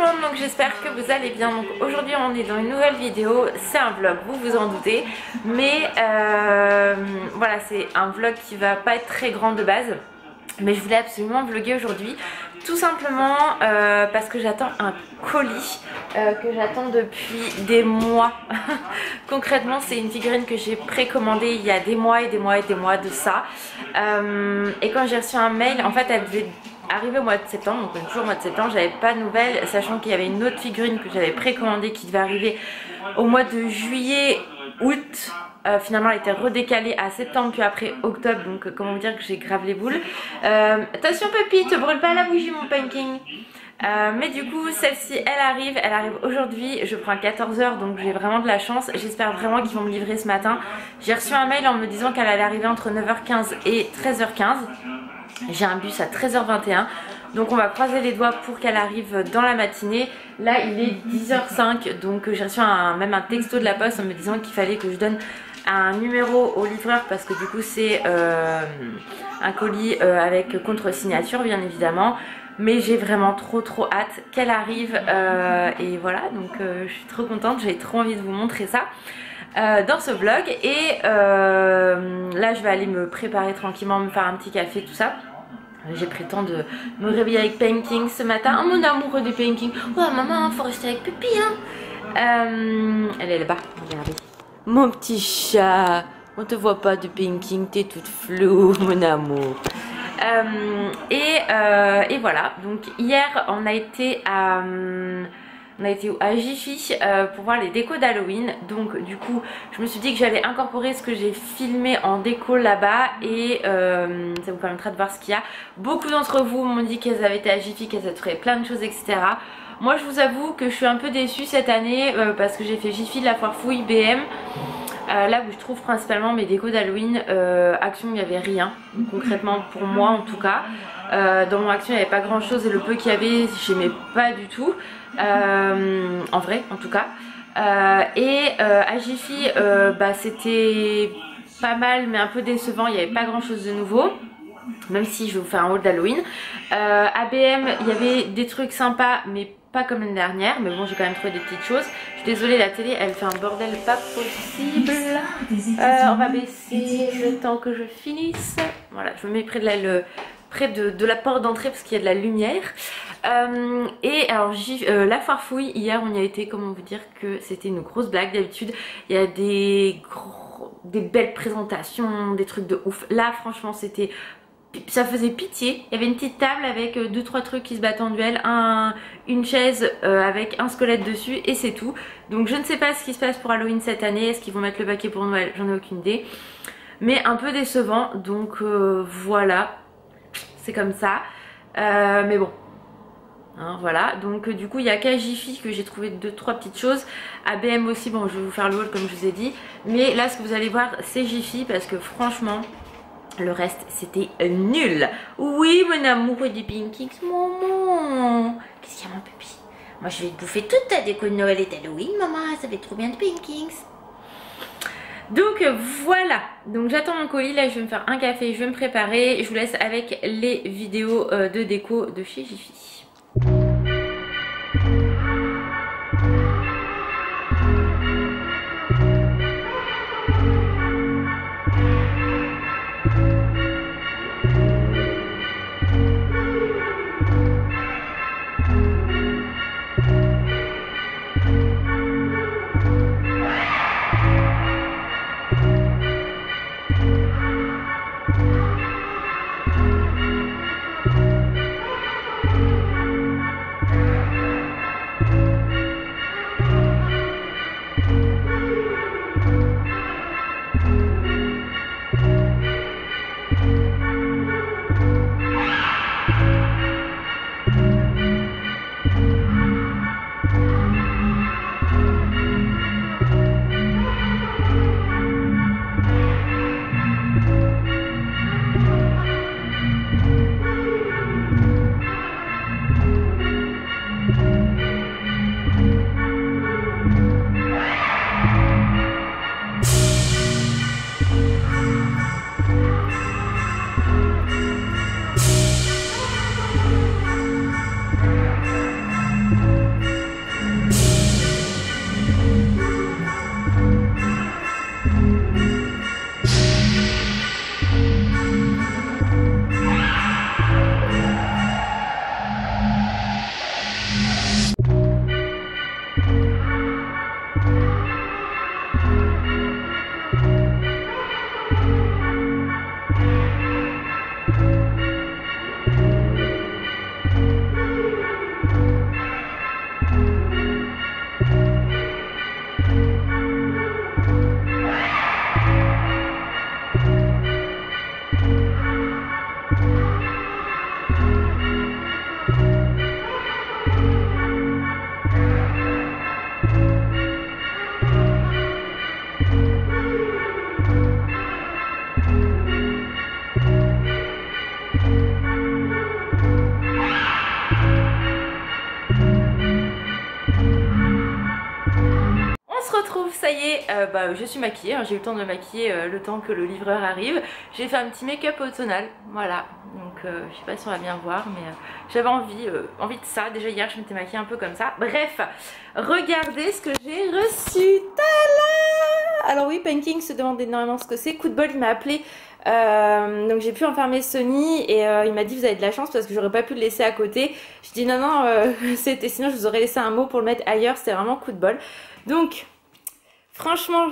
monde, donc j'espère que vous allez bien. Donc aujourd'hui on est dans une nouvelle vidéo, c'est un vlog, vous vous en doutez, mais voilà, c'est un vlog qui va pas être très grand de base, mais je voulais absolument vlogger aujourd'hui, tout simplement parce que j'attends un colis que j'attends depuis des mois. Concrètement c'est une figurine que j'ai précommandée il y a des mois et des mois et des mois de ça, et quand j'ai reçu un mail, en fait elle devait arrivé au mois de septembre, donc toujours au mois de septembre, j'avais pas de nouvelles, sachant qu'il y avait une autre figurine que j'avais précommandée qui devait arriver au mois de juillet, août. Finalement elle était redécalée à septembre puis après octobre, donc comment vous dire que j'ai grave les boules. Attention papy, te brûle pas la bougie mon pumpkin. Mais du coup celle-ci elle arrive aujourd'hui, je prends à 14 h, donc j'ai vraiment de la chance. J'espère vraiment qu'ils vont me livrer ce matin. J'ai reçu un mail en me disant qu'elle allait arriver entre 9 h 15 et 13 h 15. J'ai un bus à 13 h 21, donc on va croiser les doigts pour qu'elle arrive dans la matinée. Là il est 10 h 05, donc j'ai reçu même un texto de la poste en me disant qu'il fallait que je donne un numéro au livreur parce que du coup c'est un colis avec contre-signature bien évidemment. Mais j'ai vraiment trop hâte qu'elle arrive et voilà, donc je suis trop contente, j'ai trop envie de vous montrer ça dans ce vlog. Et là je vais aller me préparer tranquillement, me faire un petit café, tout ça. J'ai pris le temps de me réveiller avec Painting ce matin. Oh mon amoureux de Painting. Oh maman, faut rester avec Pupi hein. Elle est là-bas, regardez. Mon petit chat, on te voit pas de Painting, t'es toute floue mon amour. Et voilà, donc hier on a été à Jiffy pour voir les décos d'Halloween. Donc du coup je me suis dit que j'allais incorporer ce que j'ai filmé en déco là-bas et ça vous permettra de voir ce qu'il y a. Beaucoup d'entre vous m'ont dit qu'elles avaient été à Jiffy, qu'elles avaient trouvé plein de choses, etc. Moi je vous avoue que je suis un peu déçue cette année parce que j'ai fait Jiffy, la foire fouille, BM. Là où je trouve principalement mes décos d'Halloween, Action il n'y avait rien, concrètement pour moi en tout cas. Dans mon Action il n'y avait pas grand chose et le peu qu'il y avait j'aimais pas du tout, en vrai en tout cas. À Jiffy bah, c'était pas mal mais un peu décevant, il n'y avait pas grand chose de nouveau. Même si je vais vous faire un haul d'Halloween. À BM il y avait des trucs sympas mais pas comme l'année dernière, mais bon j'ai quand même trouvé des petites choses. Je suis désolée, la télé elle fait un bordel pas possible. On va baisser le temps que je finisse. Voilà, je me mets près de la porte d'entrée parce qu'il y a de la lumière. Et alors la foire fouille, hier on y a été, comment vous dire que c'était une grosse blague. D'habitude il y a des belles présentations, des trucs de ouf. Là franchement c'était... ça faisait pitié. Il y avait une petite table avec 2-3 trucs qui se battent en duel, une chaise avec un squelette dessus et c'est tout. Donc je ne sais pas ce qui se passe pour Halloween cette année. Est-ce qu'ils vont mettre le baquet pour Noël? J'en ai aucune idée. Mais un peu décevant, donc voilà, c'est comme ça. Mais bon, hein, voilà. Donc du coup il y a qu'à Jiffy que j'ai trouvé 2-3 petites choses. À BM aussi, bon je vais vous faire le haul comme je vous ai dit. Mais là ce que vous allez voir c'est Jiffy parce que franchement... le reste c'était nul. Oui mon amour du Pinkix, maman. Qu'est-ce qu'il y a mon pupille? Moi je vais te bouffer toute ta déco de Noël et d'Halloween maman, ça fait trop bien de Pinkix. Donc voilà, donc j'attends mon colis, là je vais me faire un café, je vais me préparer. Je vous laisse avec les vidéos de déco de chez Jiffy. se retrouve, ça y est, je suis maquillée, hein, j'ai eu le temps de me maquiller le temps que le livreur arrive. J'ai fait un petit make-up automnal, voilà, donc je sais pas si on va bien voir, mais j'avais envie de ça. Déjà hier je m'étais maquillée un peu comme ça. Bref, regardez ce que j'ai reçu. Tada! Alors oui, Panking se demande énormément ce que c'est. Coup de bol, il m'a appelé. Donc j'ai pu enfermer Sony et il m'a dit vous avez de la chance parce que j'aurais pas pu le laisser à côté. Je dis non c'était, sinon je vous aurais laissé un mot pour le mettre ailleurs. C'était vraiment coup de bol. Donc franchement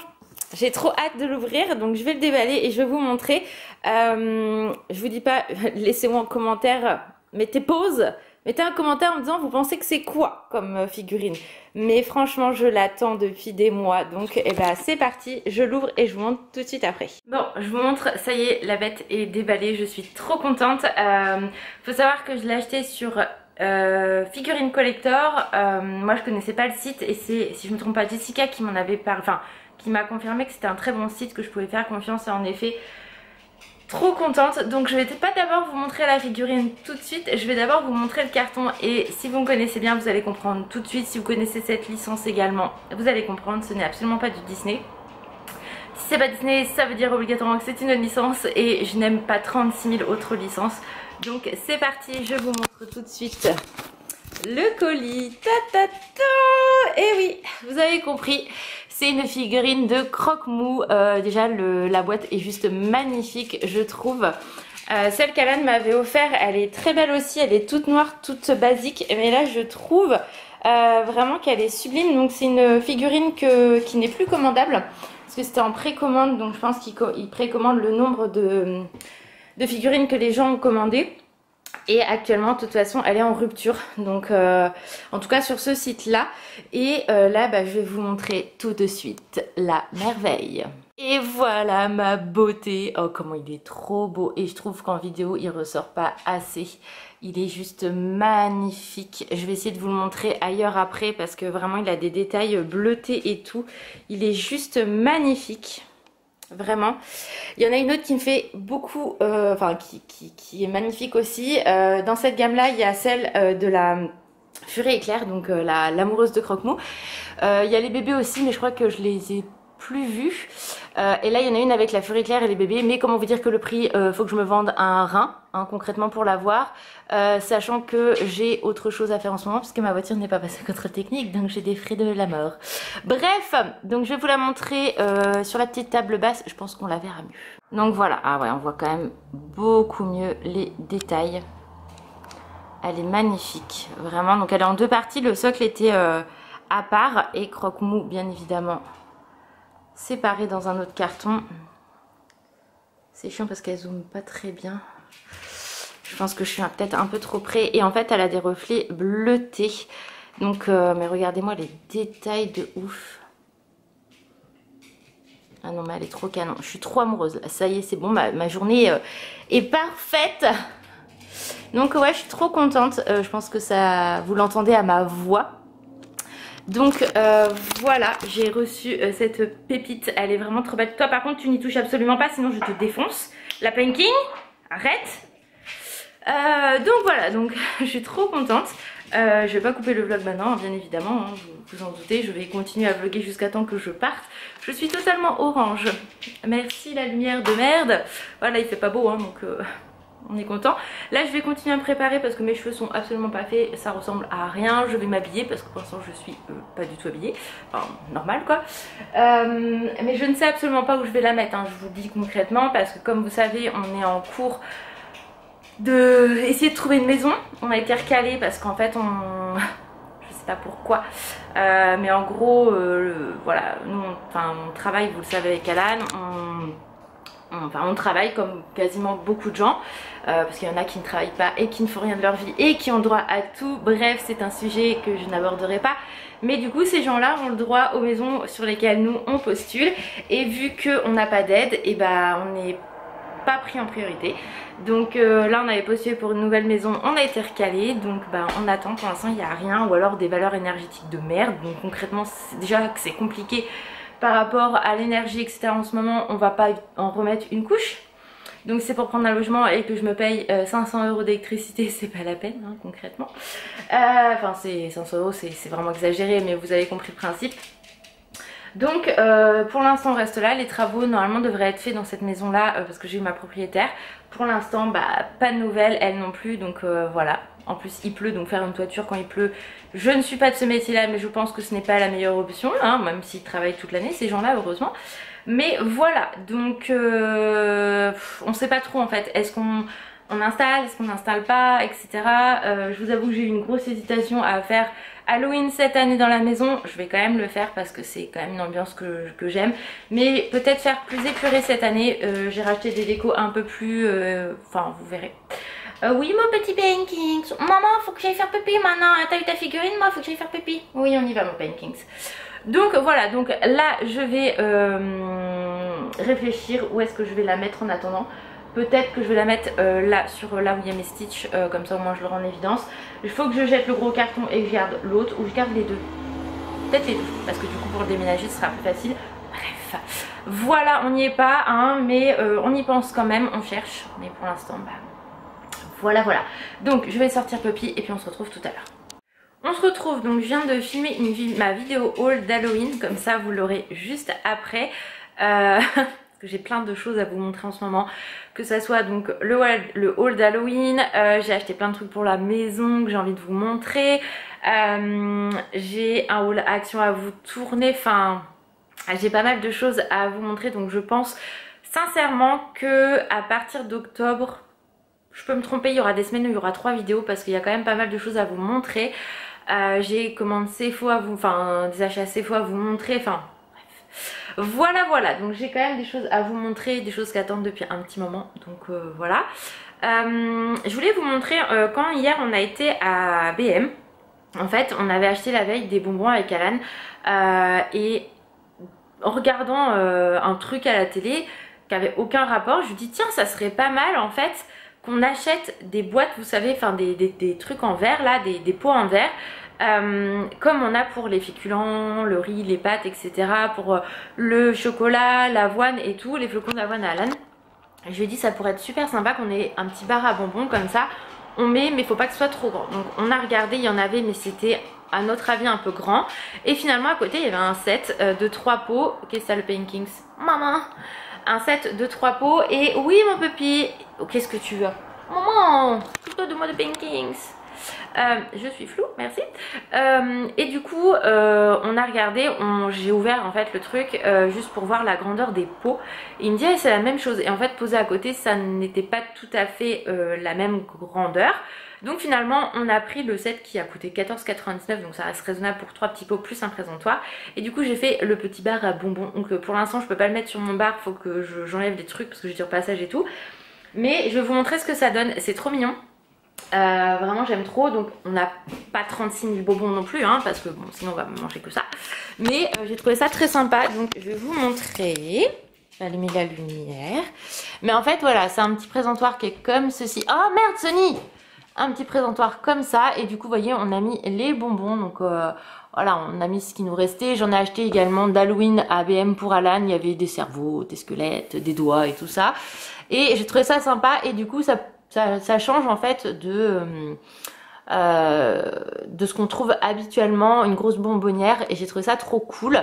j'ai trop hâte de l'ouvrir, donc je vais le déballer et je vais vous montrer. Je vous dis pas, laissez-moi en commentaire, mettez pause, mettez un commentaire en me disant vous pensez que c'est quoi comme figurine. Mais franchement je l'attends depuis des mois, donc c'est parti, je l'ouvre et je vous montre tout de suite après. Bon, je vous montre, ça y est, la bête est déballée, je suis trop contente. Faut savoir que je l'ai acheté sur Figurine Collector. Moi je connaissais pas le site et c'est, si je me trompe pas, Jessica qui m'en avait parlé, enfin qui m'a confirmé que c'était un très bon site, que je pouvais faire confiance, et en effet trop contente. Donc je vais pas d'abord vous montrer la figurine tout de suite, je vais d'abord vous montrer le carton, et si vous me connaissez bien vous allez comprendre tout de suite. Si vous connaissez cette licence également vous allez comprendre, ce n'est absolument pas du Disney. Si c'est pas Disney ça veut dire obligatoirement que c'est une licence, et je n'aime pas 36 000 autres licences. Donc c'est parti, je vous montre tout de suite le colis. Et oui, vous avez compris, c'est une figurine de Croque-Mou. Déjà la boîte est juste magnifique je trouve. Celle qu'Alan m'avait offert, elle est très belle aussi, elle est toute noire, toute basique, mais là je trouve vraiment qu'elle est sublime. Donc c'est une figurine qui n'est plus commandable parce que c'était en précommande, donc je pense qu'ils précommandent le nombre de figurines que les gens ont commandées. Et actuellement de toute façon elle est en rupture, donc en tout cas sur ce site là. Et là je vais vous montrer tout de suite la merveille. Et voilà ma beauté. Oh comment il est trop beau, et je trouve qu'en vidéo il ressort pas assez. Il est juste magnifique. Je vais essayer de vous le montrer ailleurs après parce que vraiment il a des détails bleutés et tout. Il est juste magnifique. Vraiment. Il y en a une autre qui me fait beaucoup, qui est magnifique aussi. Dans cette gamme là il y a celle de la Furie Éclair, donc l'amoureuse de Croque-Mou. Il y a les bébés aussi, mais je crois que je les ai plus vus. Et là il y en a une avec la Furie Éclair et les bébés, mais comment vous dire que le prix, faut que je me vende un rein concrètement pour l'avoir, sachant que j'ai autre chose à faire en ce moment puisque ma voiture n'est pas passée contrôle technique, donc j'ai des frais de la mort. Bref, donc je vais vous la montrer sur la petite table basse, je pense qu'on la verra mieux. Donc voilà, ah ouais, on voit quand même beaucoup mieux les détails. Elle est magnifique, vraiment. Donc elle est en deux parties, le socle était à part et Croque-Mou bien évidemment séparé dans un autre carton. C'est chiant parce qu'elle zoome pas très bien. Je pense que je suis peut-être un peu trop près. Et en fait elle a des reflets bleutés. Donc mais regardez-moi les détails de ouf. Ah non mais elle est trop canon. Je suis trop amoureuse. Ça y est, c'est bon, ma journée est parfaite. Donc ouais, je suis trop contente. Je pense que ça, vous l'entendez à ma voix. Donc voilà, j'ai reçu cette pépite, elle est vraiment trop belle. Toi par contre tu n'y touches absolument pas, sinon je te défonce. La Panking, arrête. Donc voilà, donc je suis trop contente. Je vais pas couper le vlog maintenant, bien évidemment, hein, vous en doutez. Je vais continuer à vlogger jusqu'à temps que je parte. Je suis totalement orange. Merci la lumière de merde. Voilà, il fait pas beau, hein, donc on est content. Là je vais continuer à me préparer parce que mes cheveux sont absolument pas faits, ça ressemble à rien. Je vais m'habiller parce que pour l'instant je suis pas du tout habillée, enfin normal quoi. Mais je ne sais absolument pas où je vais la mettre, hein, je vous dis concrètement, parce que comme vous savez on est en cours de essayer de trouver une maison. On a été recalé parce qu'en fait je sais pas pourquoi, mais en gros voilà, nous on travaille, vous le savez, avec Alan, on travaille comme quasiment beaucoup de gens, parce qu'il y en a qui ne travaillent pas et qui ne font rien de leur vie et qui ont le droit à tout. Bref, c'est un sujet que je n'aborderai pas, mais du coup ces gens là ont le droit aux maisons sur lesquelles nous on postule, et vu qu'on n'a pas d'aide, et on n'est pas pris en priorité. Donc là on avait postulé pour une nouvelle maison, on a été recalé, donc on attend. Pour l'instant il n'y a rien, ou alors des valeurs énergétiques de merde. Donc concrètement déjà que c'est compliqué par rapport à l'énergie etc. En ce moment on va pas en remettre une couche, donc c'est pour prendre un logement et que je me paye 500 € d'électricité, c'est pas la peine hein, concrètement. Enfin c'est 500 €, c'est vraiment exagéré, mais vous avez compris le principe. Donc pour l'instant on reste là, les travaux normalement devraient être faits dans cette maison là parce que j'ai eu ma propriétaire. Pour l'instant bah pas de nouvelles, elle non plus, donc voilà. En plus il pleut, donc faire une toiture quand il pleut, je ne suis pas de ce métier là mais je pense que ce n'est pas la meilleure option hein, même s'ils travaillent toute l'année ces gens là heureusement. Mais voilà, donc on sait pas trop en fait, est-ce qu'on installe, est-ce qu'on n'installe pas, etc. Je vous avoue que j'ai eu une grosse hésitation à faire Halloween cette année dans la maison. Je vais quand même le faire parce que c'est quand même une ambiance que j'aime. Mais peut-être faire plus épuré cette année. J'ai racheté des décos un peu plus... Enfin, vous verrez. Oui, mon petit Pankings. Maman, faut que j'aille faire pipi maintenant. T'as eu ta figurine, moi, faut que j'aille faire pipi. Oui, on y va, mon Pankings. Donc voilà, donc là, je vais réfléchir où est-ce que je vais la mettre en attendant. Peut-être que je vais la mettre là, sur là où il y a mes stitches, comme ça au moins je le rends en évidence. Il faut que je jette le gros carton et que je garde l'autre, ou je garde les deux. Peut-être les deux, parce que du coup pour le déménager ce sera plus facile. Bref, voilà, on n'y est pas, hein, mais on y pense quand même, on cherche. Mais pour l'instant, bah voilà. Donc je vais sortir Puppy et puis on se retrouve tout à l'heure. On se retrouve, donc je viens de filmer ma vidéo haul d'Halloween, comme ça vous l'aurez juste après. J'ai plein de choses à vous montrer en ce moment, que ça soit donc le haul d'Halloween, j'ai acheté plein de trucs pour la maison que j'ai envie de vous montrer, j'ai un haul action à vous tourner, enfin j'ai pas mal de choses à vous montrer, donc je pense sincèrement que à partir d'octobre, je peux me tromper, il y aura des semaines où il y aura 3 vidéos parce qu'il y a quand même pas mal de choses à vous montrer. J'ai commandé Sephora à vous, enfin des achats Sephora à vous montrer, enfin voilà, donc j'ai quand même des choses à vous montrer, des choses qui attendent depuis un petit moment, donc voilà. Je voulais vous montrer quand hier on a été à BM. En fait on avait acheté la veille des bonbons avec Alan et en regardant un truc à la télé qui avait aucun rapport, je lui dis tiens ça serait pas mal en fait qu'on achète des boîtes, vous savez, enfin des trucs en verre là, des pots en verre. Comme on a pour les féculents, le riz, les pâtes, etc. Pour le chocolat, l'avoine et tout, les flocons d'avoine à Alan. Je lui ai dit ça pourrait être super sympa qu'on ait un petit bar à bonbons comme ça. On met mais faut pas que ce soit trop grand. Donc on a regardé, il y en avait mais c'était à notre avis un peu grand. Et finalement à côté il y avait un set de 3 pots. Qu'est-ce que ça le Pankings? Maman, un set de 3 pots. Et oui mon Puppy, qu'est-ce que tu veux? Maman, plutôt de moi de Pankings. Je suis floue, merci. Et du coup on a regardé, j'ai ouvert en fait le truc juste pour voir la grandeur des pots. Et il me dit c'est la même chose, et en fait posé à côté ça n'était pas tout à fait la même grandeur. Donc finalement on a pris le set qui a coûté 14,99, donc ça reste raisonnable pour 3 petits pots plus un présentoir. Et du coup j'ai fait le petit bar à bonbons. Donc pour l'instant je peux pas le mettre sur mon bar, faut que j'enlève des trucs parce que j'ai du repassage et tout. Mais je vais vous montrer ce que ça donne, c'est trop mignon. Vraiment j'aime trop, donc on n'a pas 36 000 bonbons non plus hein, parce que bon sinon on va manger que ça, mais j'ai trouvé ça très sympa, donc je vais vous montrer. Je vais allumer la lumière, mais en fait voilà c'est un petit présentoir qui est comme ceci. Oh merde Sony, un petit présentoir comme ça, et du coup vous voyez on a mis les bonbons, donc voilà on a mis ce qui nous restait. J'en ai acheté également d'Halloween à BM pour Alan, il y avait des cerveaux, des squelettes, des doigts et tout ça, et j'ai trouvé ça sympa, et du coup ça change en fait de ce qu'on trouve habituellement, une grosse bonbonnière, et j'ai trouvé ça trop cool.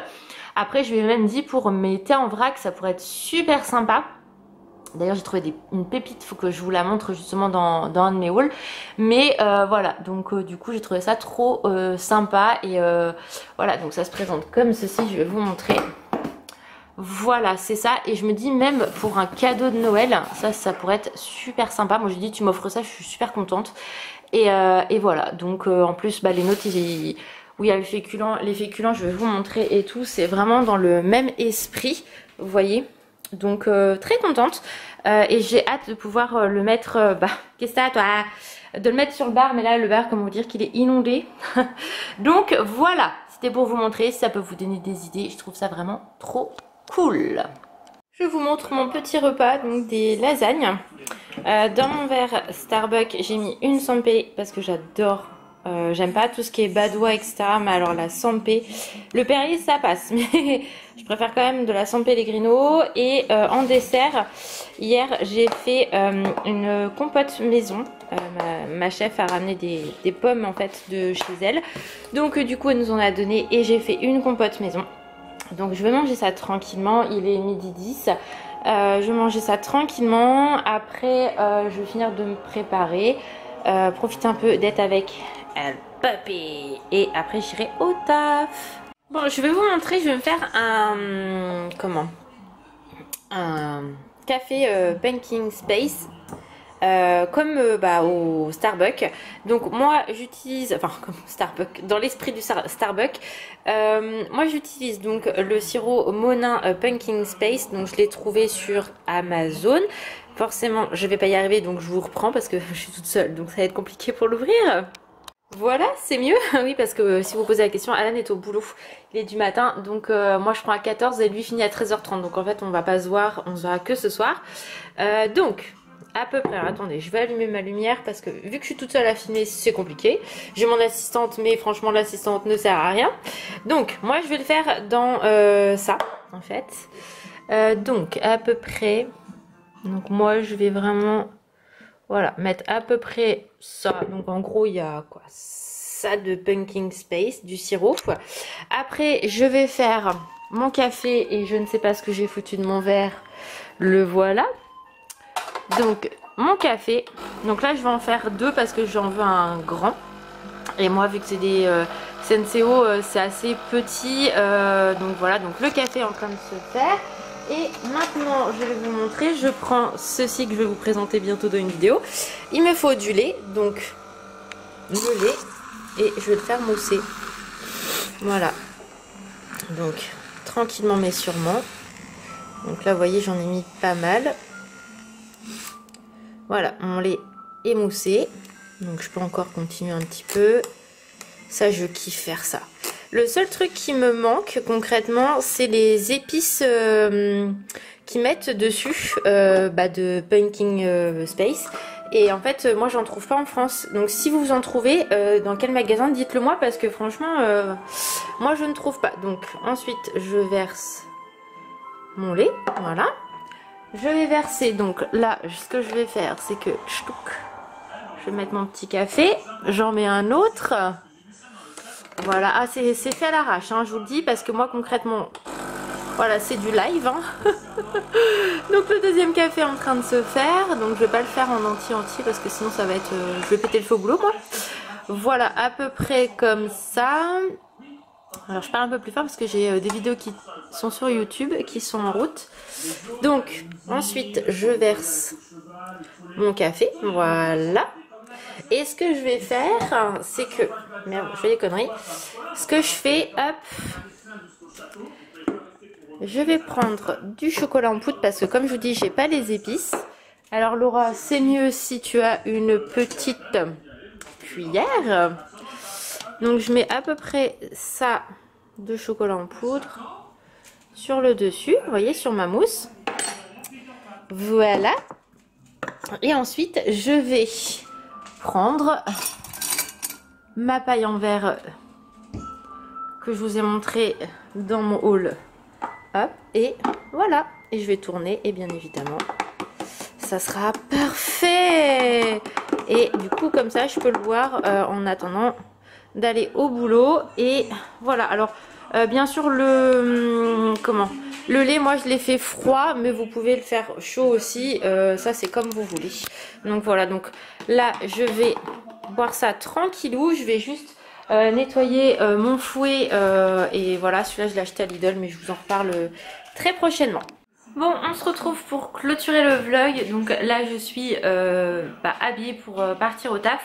Après je lui ai même dit pour mes thés en vrac ça pourrait être super sympa. D'ailleurs j'ai trouvé une pépite, faut que je vous la montre justement dans un de mes hauls. Mais voilà, donc du coup j'ai trouvé ça trop sympa, et voilà, donc ça se présente comme ceci, je vais vous montrer. Voilà, c'est ça, et je me dis même pour un cadeau de Noël, ça pourrait être super sympa. Moi je dis tu m'offres ça, je suis super contente. Et voilà, donc en plus bah, les notes, où il y a les féculents je vais vous montrer et tout, c'est vraiment dans le même esprit, vous voyez. Donc très contente, et j'ai hâte de pouvoir le mettre, qu'est-ce que t'as toi, de le mettre sur le bar, mais là le bar comment vous dire qu'il est inondé. Donc voilà, c'était pour vous montrer, si ça peut vous donner des idées, je trouve ça vraiment trop cool. Je vous montre mon petit repas, donc des lasagnes. Dans mon verre Starbucks, j'ai mis une Sampé parce que j'adore. J'aime pas tout ce qui est badois, etc. Mais alors la Sampé, le Perrier ça passe. Mais je préfère quand même de la San Pellegrino. Et en dessert, hier j'ai fait une compote maison. Ma chef a ramené des pommes en fait de chez elle. Donc du coup elle nous en a donné et j'ai fait une compote maison. Donc je vais manger ça tranquillement, il est midi 10. Je vais manger ça tranquillement. Après je vais finir de me préparer, profiter un peu d'être avec un puppy. Et après j'irai au taf. Bon, je vais vous montrer, je vais me faire un café Pumpkin Space. Comme au Starbucks. Donc moi j'utilise, enfin comme Starbucks, dans l'esprit du Starbucks, moi j'utilise donc le sirop Monin Pumpkin Space. Donc je l'ai trouvé sur Amazon. Forcément je vais pas y arriver, donc je vous reprends parce que je suis toute seule, donc ça va être compliqué pour l'ouvrir. Voilà, c'est mieux. Oui, parce que si vous posez la question, Alan est au boulot, il est du matin, donc moi je prends à 14 et lui finit à 13h30, donc en fait on va pas se voir, on se verra que ce soir. Donc à peu près, alors, attendez, je vais allumer ma lumière parce que vu que je suis toute seule à filmer, c'est compliqué. J'ai mon assistante, mais franchement l'assistante ne sert à rien. Donc moi je vais le faire dans ça en fait. Donc à peu près, donc moi je vais vraiment, voilà, mettre à peu près ça. Donc en gros il y a quoi, ça de Pumpkin Space, du sirop. Après je vais faire mon café et je ne sais pas ce que j'ai foutu de mon verre, le voilà. Donc mon café, donc là je vais en faire 2 parce que j'en veux un grand. Et moi vu que c'est des Senseo, c'est assez petit, donc voilà, donc le café est en train de se faire. Et maintenant je vais vous montrer, je prends ceci que je vais vous présenter bientôt dans une vidéo. Il me faut du lait, donc le lait, et je vais le faire mousser. Voilà, donc tranquillement mais sûrement. Donc là vous voyez j'en ai mis pas mal. Voilà, mon lait est moussé, donc je peux encore continuer un petit peu. Ça, je kiffe faire ça. Le seul truc qui me manque concrètement, c'est les épices qui mettent dessus de Pumpkin Space. Et en fait, moi, j'en trouve pas en France. Donc, si vous en trouvez, dans quel magasin, dites-le moi, parce que franchement, moi, je ne trouve pas. Donc, ensuite, je verse mon lait, voilà. Je vais verser, donc là, ce que je vais faire, c'est que je vais mettre mon petit café, j'en mets un autre. Voilà, ah, c'est fait à l'arrache, hein, je vous le dis, parce que moi, concrètement, voilà, c'est du live. Hein. Donc le deuxième café est en train de se faire, donc je vais pas le faire en entier, parce que sinon ça va être... je vais péter le feu au boulot, moi. Voilà, à peu près comme ça. Alors je parle un peu plus fort parce que j'ai des vidéos qui sont sur YouTube, qui sont en route. Donc ensuite je verse mon café, voilà. Et ce que je vais faire, c'est que... Merde, je fais des conneries. Ce que je fais, hop, je vais prendre du chocolat en poudre parce que comme je vous dis, j'ai pas les épices. Alors Laura, c'est mieux si tu as une petite cuillère. Donc je mets à peu près ça de chocolat en poudre sur le dessus, vous voyez, sur ma mousse. Voilà. Et ensuite je vais prendre ma paille en verre que je vous ai montré dans mon haul. Hop, et voilà. Et je vais tourner et bien évidemment ça sera parfait. Et du coup comme ça je peux le boire en attendant d'aller au boulot. Et voilà, alors bien sûr le lait, moi je l'ai fait froid, mais vous pouvez le faire chaud aussi, ça c'est comme vous voulez. Donc voilà, donc là je vais boire ça tranquillou. Je vais juste nettoyer mon fouet, et voilà, celui-là je l'ai acheté à Lidl, mais je vous en reparle très prochainement. Bon, on se retrouve pour clôturer le vlog. Donc là je suis habillée pour partir au taf.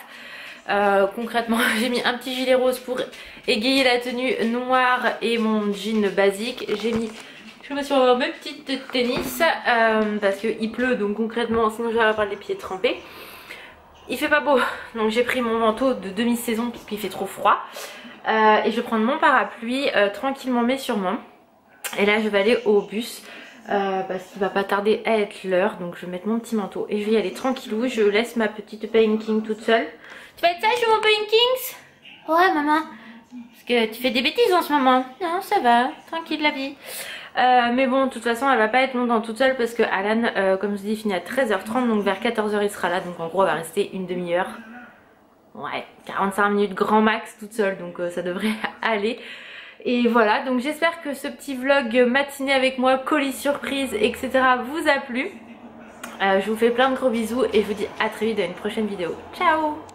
Concrètement j'ai mis un petit gilet rose pour égayer la tenue noire et mon jean basique. Je me suis remis mes petites tennis parce qu'il pleut, donc concrètement sinon je vais avoir les pieds trempés. Il fait pas beau, donc j'ai pris mon manteau de demi-saison parce qu'il fait trop froid, et je vais prendre mon parapluie tranquillement mais sûrement. Et là je vais aller au bus parce qu'il va pas tarder à être l'heure, donc je vais mettre mon petit manteau et je vais y aller tranquillou. Je laisse ma petite Pumpkin toute seule. Tu vas être sage mon Pumpkins? Ouais maman. Parce que tu fais des bêtises en ce moment. Non, ça va, tranquille la vie. Mais bon, de toute façon elle va pas être longtemps toute seule parce que Alan, comme je dis, finit à 13h30, donc vers 14h il sera là, donc en gros elle va rester une demi-heure. Ouais, 45 minutes grand max toute seule, donc ça devrait aller. Et voilà, donc j'espère que ce petit vlog matinée avec moi, colis surprise, etc. vous a plu. Je vous fais plein de gros bisous et je vous dis à très vite dans une prochaine vidéo. Ciao!